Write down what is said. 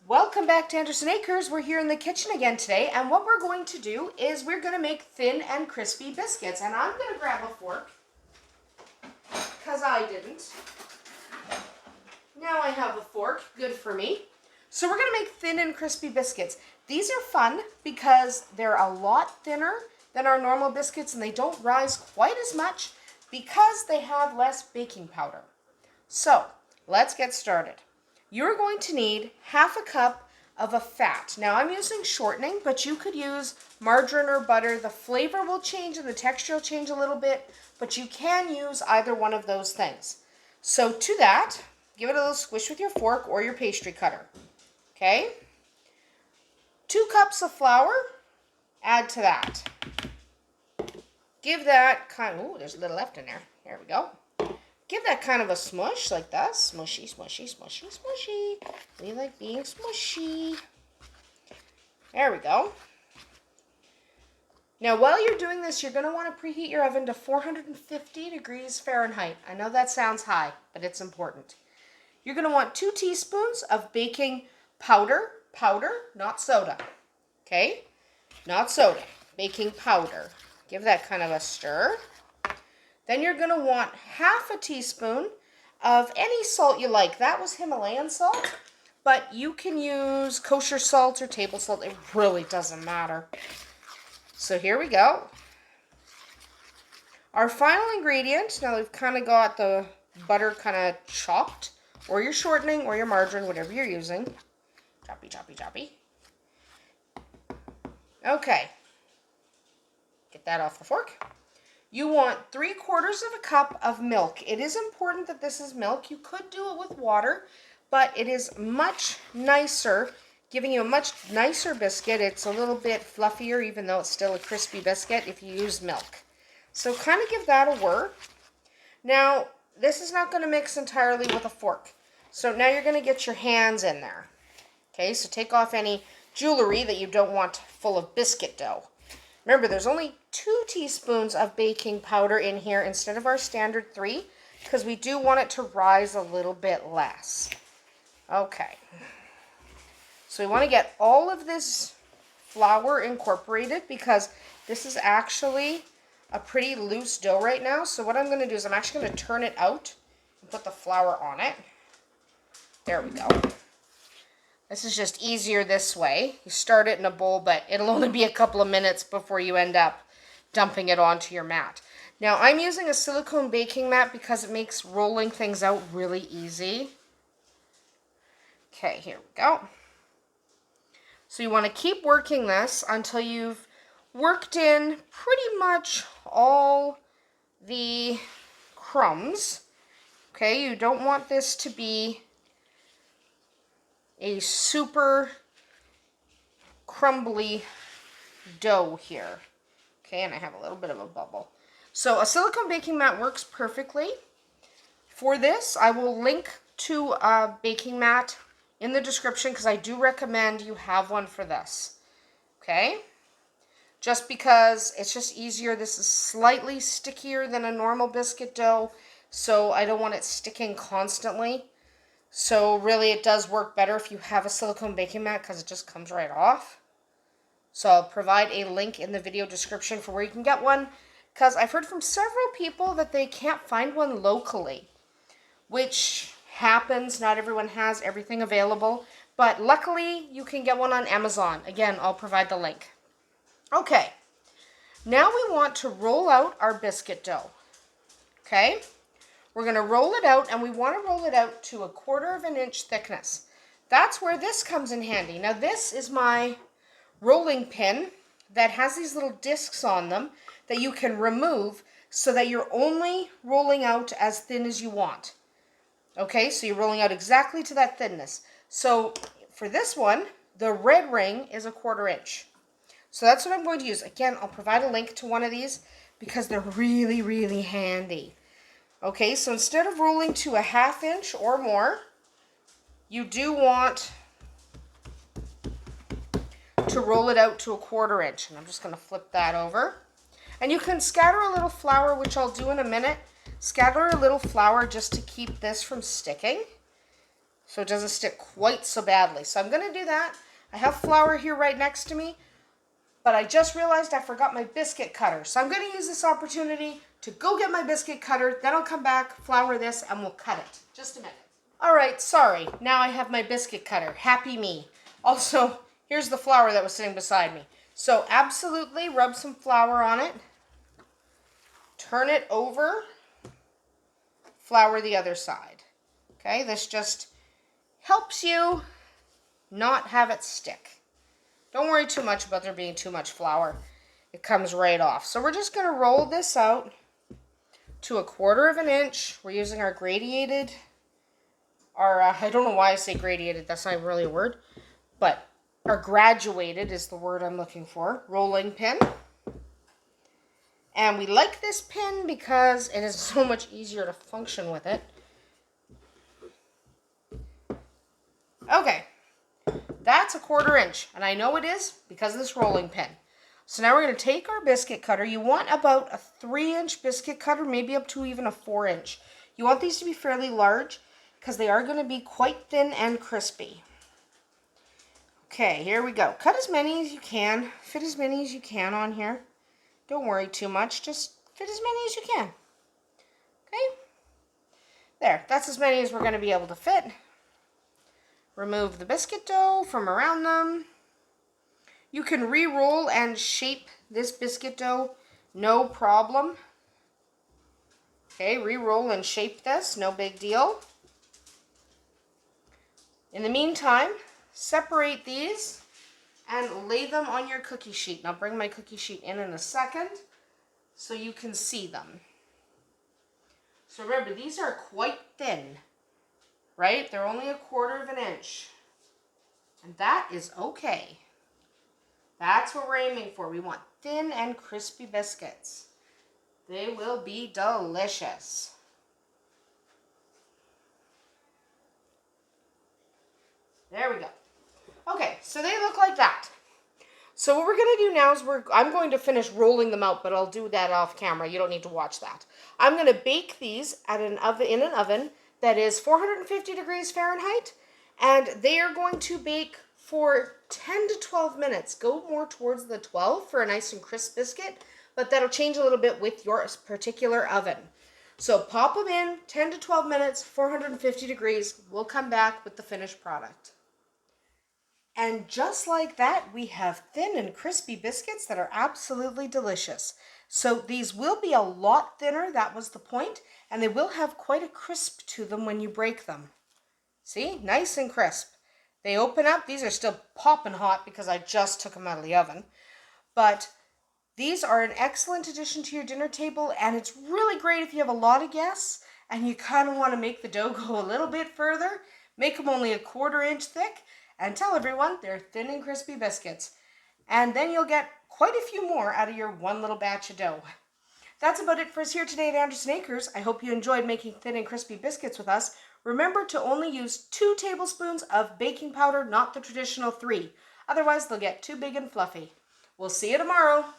Welcome back to Andersen Acres. We're here in the kitchen again today, and what we're going to do is we're going to make thin and crispy biscuits. And I'm going to grab a fork, because I didn't. Now I have a fork, good for me. So we're going to make thin and crispy biscuits. These are fun because they're a lot thinner than our normal biscuits, and they don't rise quite as much because they have less baking powder. So let's get started. You're going to need half a cup of a fat. Now I'm using shortening, but you could use margarine or butter. The flavor will change and the texture will change a little bit, but you can use either one of those things. So to that, give it a little squish with your fork or your pastry cutter. Okay? 2 cups of flour, add to that. Give that there's a little left in there. There we go. Give that kind of a smush like that. Smushy, smushy, smushy, smushy. We like being smushy. There we go. Now, while you're doing this, you're going to want to preheat your oven to 450 degrees Fahrenheit. I know that sounds high, but it's important. You're going to want 2 teaspoons of baking powder. Powder, not soda. Okay? Not soda. Baking powder. Give that kind of a stir. Then you're going to want half a teaspoon of any salt you like. That was Himalayan salt, but you can use kosher salt or table salt. It really doesn't matter. So here we go. Our final ingredient, now we've kind of got the butter kind of chopped, or your shortening or your margarine, whatever you're using. Choppy, choppy, choppy. Okay. Get that off the fork. You want 3/4 of a cup of milk. It is important that this is milk. You could do it with water, but it is much nicer, giving you a much nicer biscuit. It's a little bit fluffier, even though it's still a crispy biscuit, if you use milk. So kind of give that a whir. Now, this is not going to mix entirely with a fork. So now you're going to get your hands in there. Okay, so take off any jewelry that you don't want full of biscuit dough. Remember, there's only 2 teaspoons of baking powder in here instead of our standard 3, because we do want it to rise a little bit less. Okay. So we want to get all of this flour incorporated because this is actually a pretty loose dough right now. So what I'm going to do is I'm actually going to turn it out and put the flour on it. There we go. This is just easier this way. You start it in a bowl, but it'll only be a couple of minutes before you end up dumping it onto your mat. Now, I'm using a silicone baking mat because it makes rolling things out really easy. Okay, here we go. So you want to keep working this until you've worked in pretty much all the crumbs. Okay, you don't want this to be a super crumbly dough here. Okay, and I have a little bit of a bubble. So a silicone baking mat works perfectly. For this, I will link to a baking mat in the description because I do recommend you have one for this. Okay? Just because it's just easier. This is slightly stickier than a normal biscuit dough, so I don't want it sticking constantly. So really it does work better if you have a silicone baking mat because it just comes right off. So I'll provide a link in the video description for where you can get one because I've heard from several people that they can't find one locally, which happens. Not everyone has everything available, but luckily you can get one on Amazon. Again, I'll provide the link. Okay, now we want to roll out our biscuit dough. Okay? We're going to roll it out, and we want to roll it out to 1/4 inch thickness. That's where this comes in handy. Now, this is my rolling pin that has these little discs on them that you can remove so that you're only rolling out as thin as you want. Okay, so you're rolling out exactly to that thinness. So for this one, the red ring is 1/4 inch. So that's what I'm going to use. Again, I'll provide a link to one of these because they're really, really handy. Okay, so instead of rolling to 1/2 inch or more, you do want to roll it out to 1/4 inch. And I'm just going to flip that over. And you can scatter a little flour, which I'll do in a minute. Scatter a little flour just to keep this from sticking. so it doesn't stick quite so badly. So I'm going to do that. I have flour here right next to me, but I just realized I forgot my biscuit cutter. So I'm going to use this opportunity to go get my biscuit cutter, then I'll come back, flour this, and we'll cut it. Just a minute. All right, sorry. Now I have my biscuit cutter. Happy me. Also, here's the flour that was sitting beside me. So absolutely rub some flour on it. Turn it over. Flour the other side. Okay, this just helps you not have it stick. Don't worry too much about there being too much flour. It comes right off. So we're just going to roll this out to 1/4 of an inch. We're using our gradiated, I don't know why I say gradiated, that's not really a word, but our graduated is the word I'm looking for, rolling pin. And we like this pin because it is so much easier to function with it. Okay, that's 1/4 inch, and I know it is because of this rolling pin. So now we're going to take our biscuit cutter. You want about a 3-inch biscuit cutter, maybe up to even a 4-inch. You want these to be fairly large because they are going to be quite thin and crispy. Okay, here we go. Cut as many as you can. Fit as many as you can on here. Don't worry too much. Just fit as many as you can. Okay? There. That's as many as we're going to be able to fit. Remove the biscuit dough from around them. You can re-roll and shape this biscuit dough, no problem. Okay, re-roll and shape this, no big deal. In the meantime, separate these and lay them on your cookie sheet. And I'll bring my cookie sheet in a second so you can see them. So remember, these are quite thin, right? They're only 1/4 of an inch. And that is okay. That's what we're aiming for. We want thin and crispy biscuits. They will be delicious. There we go. Okay, so they look like that. So what we're going to do now is I'm going to finish rolling them out, but I'll do that off camera. You don't need to watch that. I'm going to bake these in an oven that is 450 degrees Fahrenheit, and they are going to bake for 10 to 12 minutes. Go more towards the 12 for a nice and crisp biscuit, but that'll change a little bit with your particular oven. So pop them in, 10 to 12 minutes, 450 degrees. We'll come back with the finished product. And just like that, we have thin and crispy biscuits that are absolutely delicious. So these will be a lot thinner, that was the point, and they will have quite a crisp to them when you break them. See, nice and crisp. They open up. These are still popping hot because I just took them out of the oven. But these are an excellent addition to your dinner table, and it's really great if you have a lot of guests and you kind of want to make the dough go a little bit further. Make them only 1/4 inch thick and tell everyone they're thin and crispy biscuits. And then you'll get quite a few more out of your one little batch of dough. That's about it for us here today at Andersen Acres. I hope you enjoyed making thin and crispy biscuits with us. Remember to only use 2 tablespoons of baking powder, not the traditional 3. Otherwise, they'll get too big and fluffy. We'll see you tomorrow.